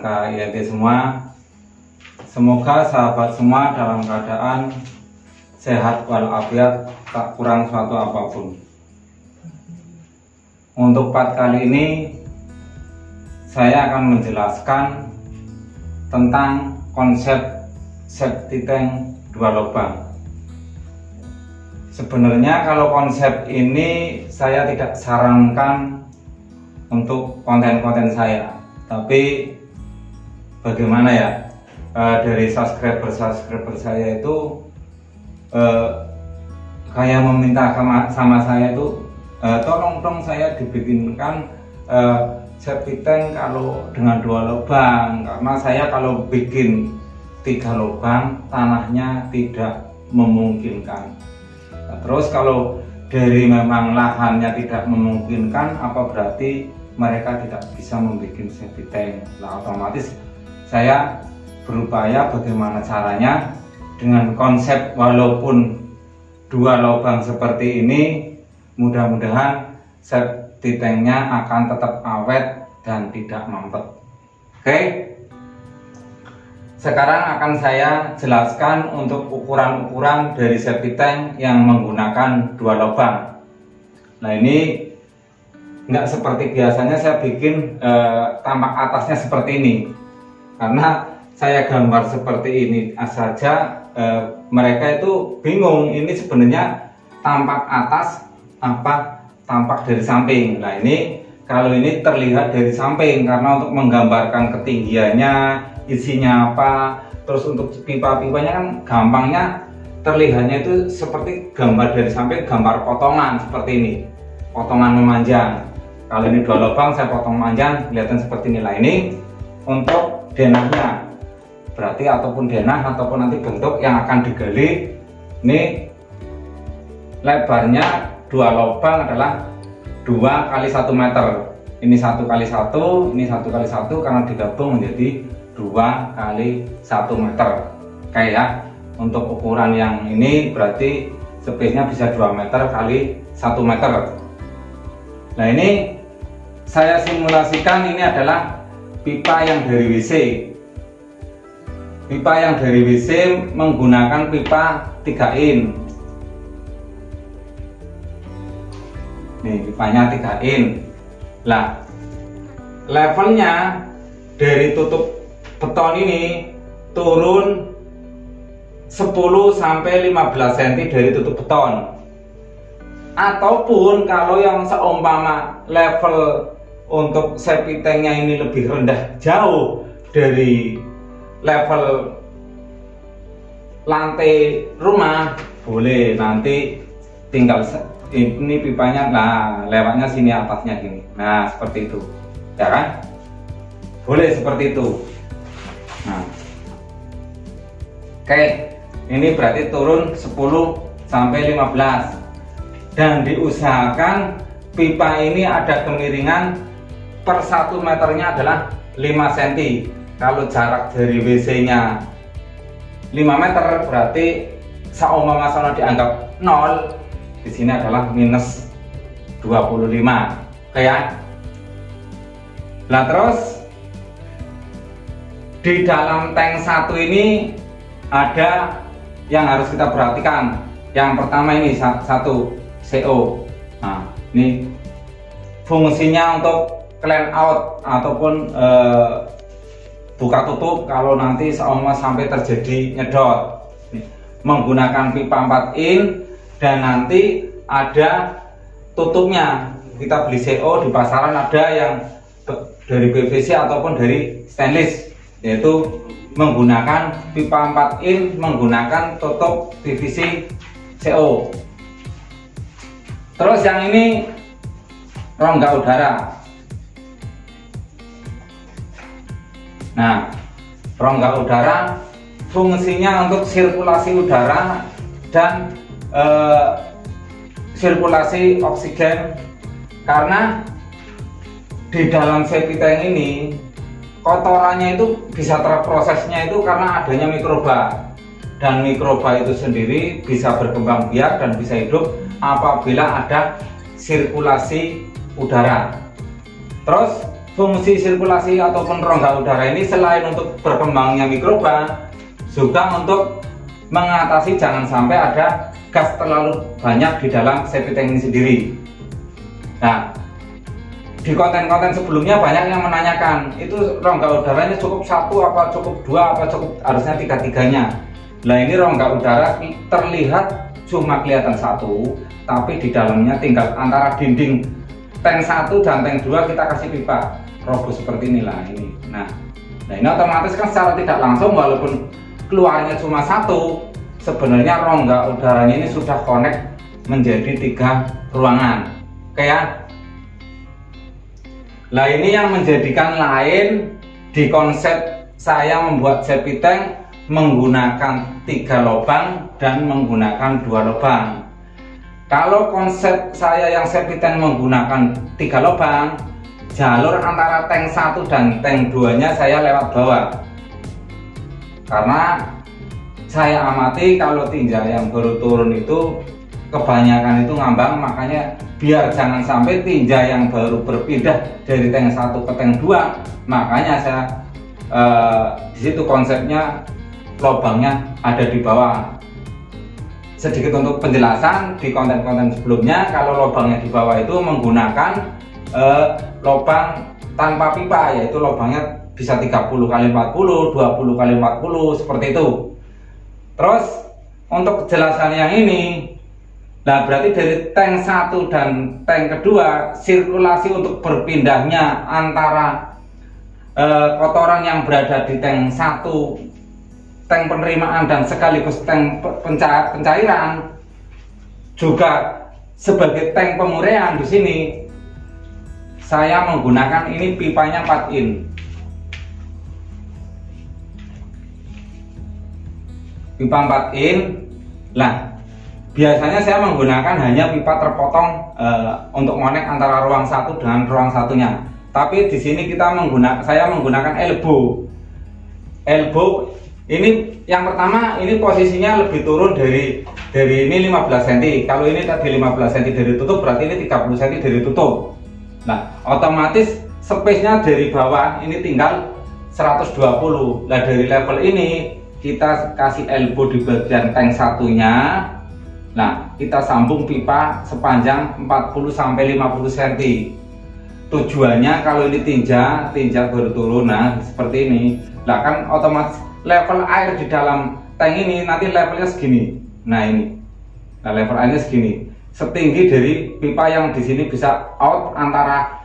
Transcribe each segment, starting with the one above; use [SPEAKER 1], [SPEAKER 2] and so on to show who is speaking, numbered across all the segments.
[SPEAKER 1] KINT semua. Semoga sahabat semua dalam keadaan sehat walafiat, tak kurang suatu apapun. Untuk part kali ini saya akan menjelaskan tentang konsep safety tank 2 lubang. Sebenarnya kalau konsep ini saya tidak sarankan untuk konten-konten saya, tapi bagaimana ya, dari subscriber saya itu kayak meminta sama saya itu, tolong dong saya dibikinkan safety tank kalau dengan 2 lubang, karena saya kalau bikin 3 lubang tanahnya tidak memungkinkan. Nah, terus kalau dari memang lahannya tidak memungkinkan, apa berarti mereka tidak bisa membuat safety tank? Nah, otomatis saya berupaya bagaimana caranya dengan konsep walaupun 2 lubang seperti ini, mudah-mudahan safety tanknya akan tetap awet dan tidak mampet. Oke, sekarang akan saya jelaskan untuk ukuran-ukuran dari safety tank yang menggunakan 2 lubang. Nah, ini nggak seperti biasanya saya bikin tampak atasnya seperti ini, karena saya gambar seperti ini saja mereka itu bingung ini sebenarnya tampak atas apa tampak dari samping. Nah, ini kalau ini terlihat dari samping karena untuk menggambarkan ketinggiannya, isinya apa, terus untuk pipa-pipanya kan gampangnya terlihatnya itu seperti gambar dari samping, gambar potongan seperti ini, potongan memanjang. Kalau ini 2 lubang saya potong panjang, kelihatan seperti ini. Lah, ini untuk denahnya, berarti ataupun denah ataupun nanti bentuk yang akan digali. Ini lebarnya 2 lubang adalah 2 kali 1 meter. Ini 1 kali 1, ini 1 kali 1, karena digabung menjadi 2 kali 1 meter. Kayak ya, untuk ukuran yang ini berarti space-nya bisa 2 meter kali 1 meter. Nah, ini saya simulasikan, ini adalah pipa yang dari WC. Pipa yang dari WC menggunakan pipa 3 in. Nih, pipanya 3 in. Lah, levelnya dari tutup beton ini turun 10 sampai 15 cm dari tutup beton. Ataupun kalau yang seumpama level untuk safety tanknya ini lebih rendah jauh dari level lantai rumah, boleh nanti tinggal ini pipanya, nah lewatnya sini atasnya gini, nah seperti itu ya kan, boleh seperti itu. Nah, oke, ini berarti turun 10 sampai 15, dan diusahakan pipa ini ada kemiringan per 1 meternya adalah 5 cm. Kalau jarak dari WC nya 5 meter, berarti seumpama sana dianggap 0, di sini adalah minus 25. Oke ya. Nah, terus di dalam tank 1 ini ada yang harus kita perhatikan. Yang pertama ini 1 CO. Nah, ini fungsinya untuk clean out ataupun buka tutup kalau nanti seumpama sampai terjadi nyedot. Menggunakan pipa 4 in, dan nanti ada tutupnya. Kita beli CO di pasaran, ada yang dari PVC ataupun dari stainless, yaitu menggunakan pipa 4 in menggunakan tutup PVC CO. Terus yang ini rongga udara. Nah, rongga udara fungsinya untuk sirkulasi udara dan sirkulasi oksigen, karena di dalam safety tank ini kotorannya itu bisa terprosesnya itu karena adanya mikroba, dan mikroba itu sendiri bisa berkembang biak dan bisa hidup apabila ada sirkulasi udara. Terus fungsi sirkulasi ataupun rongga udara ini selain untuk berkembangnya mikroba, juga untuk mengatasi jangan sampai ada gas terlalu banyak di dalam septic tank ini sendiri. Nah, di konten-konten sebelumnya banyak yang menanyakan, itu rongga udaranya cukup satu apa cukup dua apa cukup harusnya tiga-tiganya. Nah, ini rongga udara terlihat cuma kelihatan satu, tapi di dalamnya tinggal antara dinding tank 1 dan tank 2 kita kasih pipa robus seperti inilah ini. Nah ini otomatis kan secara tidak langsung walaupun keluarnya cuma satu, sebenarnya rongga udaranya ini sudah connect menjadi 3 ruangan. Oke ya. Nah, ini yang menjadikan lain di konsep saya membuat septic tank menggunakan 3 lubang dan menggunakan 2 lubang. Kalau konsep saya yang septic tank menggunakan 3 lubang, jalur antara tank 1 dan tank 2 nya saya lewat bawah. Karena saya amati kalau tinja yang baru turun itu kebanyakan itu ngambang, makanya biar jangan sampai tinja yang baru berpindah dari tank 1 ke tank 2, makanya saya di situ konsepnya lubangnya ada di bawah. Sedikit untuk penjelasan, di konten-konten sebelumnya kalau lubangnya di bawah itu menggunakan lubang tanpa pipa, yaitu lubangnya bisa 30x40, 20x40 seperti itu. Terus untuk kejelasan yang ini, nah berarti dari tank 1 dan tank kedua, sirkulasi untuk berpindahnya antara kotoran yang berada di tank 1, tank penerimaan dan sekaligus tank pencairan, juga sebagai tank pemuraian di sini saya menggunakan ini pipanya 4 in. Pipa 4 in. Nah, biasanya saya menggunakan hanya pipa terpotong untuk connect antara ruang 1 dengan ruang satunya. Tapi di sini saya menggunakan elbow. Elbow ini yang pertama, ini posisinya lebih turun dari ini 15 cm. Kalau ini tadi 15 cm dari tutup, berarti ini 30 cm dari tutup. Nah, otomatis space-nya dari bawah ini tinggal 120. Nah, dari level ini kita kasih elbow di bagian tank satunya. Nah, kita sambung pipa sepanjang 40-50 cm. Tujuannya kalau ini tinja baru turun, nah seperti ini. Nah, kan otomatis level air di dalam tank ini nanti levelnya segini. Nah, ini. Nah, level airnya segini. Setinggi dari pipa yang di sini bisa out antara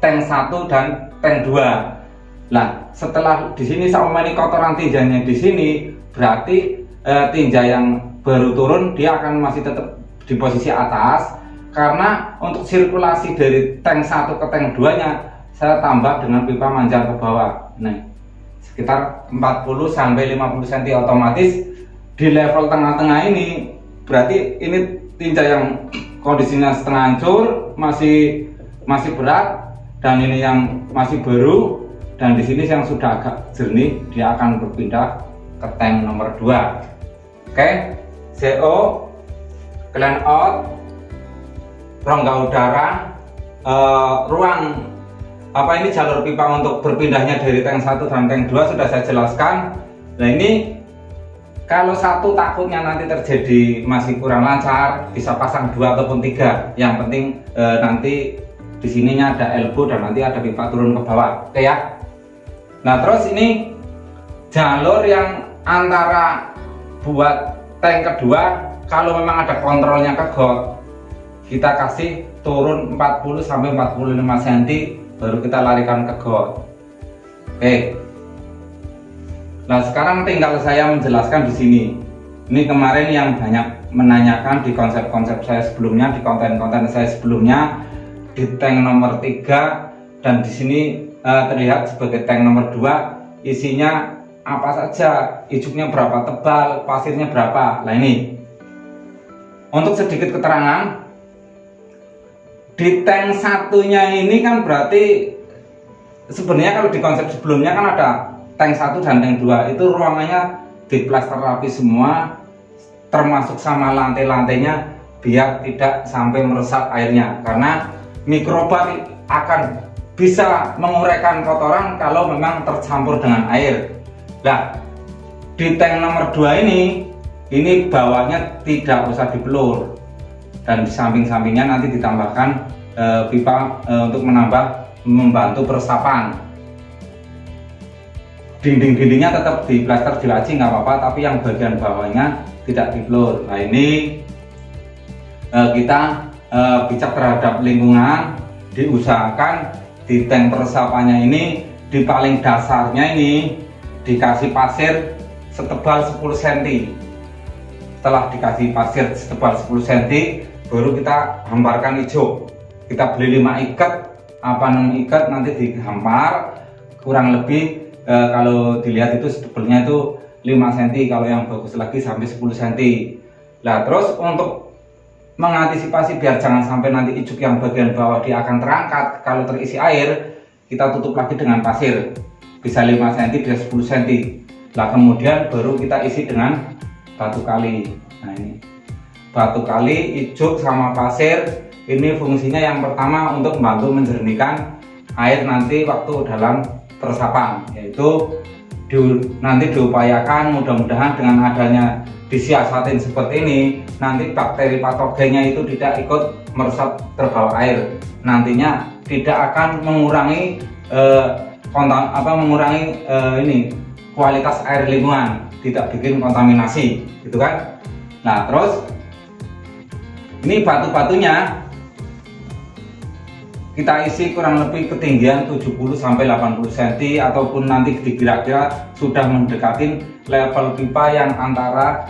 [SPEAKER 1] tank 1 dan tank 2. Nah, setelah di sini sama ini kotoran tinjanya di sini, berarti tinja yang baru turun dia akan masih tetap di posisi atas, karena untuk sirkulasi dari tank 1 ke tank 2 nya saya tambah dengan pipa manjang ke bawah. Nah, sekitar 40-50 cm. Otomatis di level tengah-tengah ini berarti ini tinja yang kondisinya setengah hancur, masih berat, dan ini yang masih baru, dan di sini yang sudah agak jernih dia akan berpindah ke tank nomor 2. Oke, CO, clean out, rongga udara, ruang ini jalur pipa untuk berpindahnya dari tank 1 dan tank 2 sudah saya jelaskan. Nah, ini kalau satu takutnya nanti terjadi masih kurang lancar, bisa pasang 2 ataupun 3. Yang penting nanti di sininya ada elbow dan nanti ada pipa turun ke bawah. Oke ya. Nah, terus ini jalur yang antara buat tank kedua, kalau memang ada kontrolnya ke got, kita kasih turun 40-45 cm, baru kita larikan ke got. Oke. Nah, sekarang tinggal saya menjelaskan di sini. Ini kemarin yang banyak menanyakan di konsep-konsep saya sebelumnya, di konten-konten saya sebelumnya, di tank nomor 3 dan di sini terlihat sebagai tank nomor 2, isinya apa saja, ijuknya berapa tebal, pasirnya berapa. Nah, ini untuk sedikit keterangan, di tank satunya ini kan berarti sebenarnya kalau di konsep sebelumnya kan ada tank 1 dan tank 2 itu ruangannya diplaster rapi semua, termasuk sama lantai-lantainya, biar tidak sampai meresap airnya, karena mikroba akan bisa menguraikan kotoran kalau memang tercampur dengan air. Nah, di tank nomor 2 ini bawahnya tidak usah dibelur, dan di samping-sampingnya nanti ditambahkan pipa untuk membantu peresapan. Dinding-dindingnya tetap diplaster jelaji nggak apa-apa, tapi yang bagian bawahnya tidak dibelur. Nah, ini kita bijak terhadap lingkungan, diusahakan di tank peresapannya ini, di paling dasarnya ini dikasih pasir setebal 10 cm. Setelah dikasih pasir setebal 10 cm, baru kita hamparkan hijau. Kita beli 5 ikat, 6 ikat, nanti dihampar kurang lebih kalau dilihat itu tebalnya itu 5 cm, kalau yang bagus lagi sampai 10 cm. Nah, terus untuk mengantisipasi biar jangan sampai nanti ijuk yang bagian bawah dia akan terangkat kalau terisi air, kita tutup lagi dengan pasir, bisa 5 cm, bisa 10 cm. Nah, kemudian baru kita isi dengan batu kali. Nah, ini batu kali, ijuk sama pasir. Ini fungsinya yang pertama untuk membantu menjernihkan air nanti waktu dalam peresapan, yaitu nanti diupayakan mudah-mudahan dengan adanya disiasatin seperti ini, nanti bakteri patogennya itu tidak ikut meresap terbawa air, nantinya tidak akan mengurangi kualitas air lingkungan, tidak bikin kontaminasi, gitu kan. Nah, terus ini batu-batunya kita isi kurang lebih ketinggian 70-80 cm, ataupun nanti dikira-kira sudah mendekati level pipa yang antara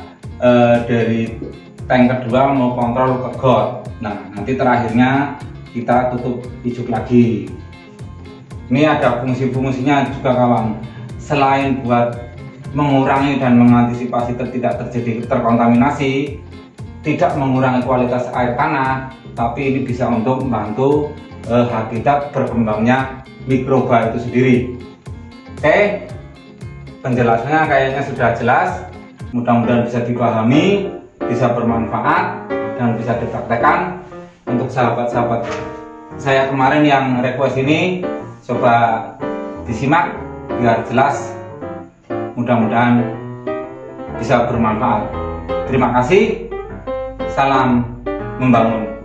[SPEAKER 1] dari tank kedua mau kontrol ke got. Nah, nanti terakhirnya kita tutup ijuk lagi. Ini ada fungsi-fungsinya juga kawan, selain buat mengurangi dan mengantisipasi tidak terjadi terkontaminasi, tidak mengurangi kualitas air tanah, tapi ini bisa untuk membantu habitat berkembangnya mikroba itu sendiri. Oke, penjelasannya kayaknya sudah jelas, mudah-mudahan bisa dipahami, bisa bermanfaat, dan bisa dipraktekkan. Untuk sahabat-sahabat saya kemarin yang request ini, coba disimak biar jelas, mudah-mudahan bisa bermanfaat. Terima kasih, salam membangun.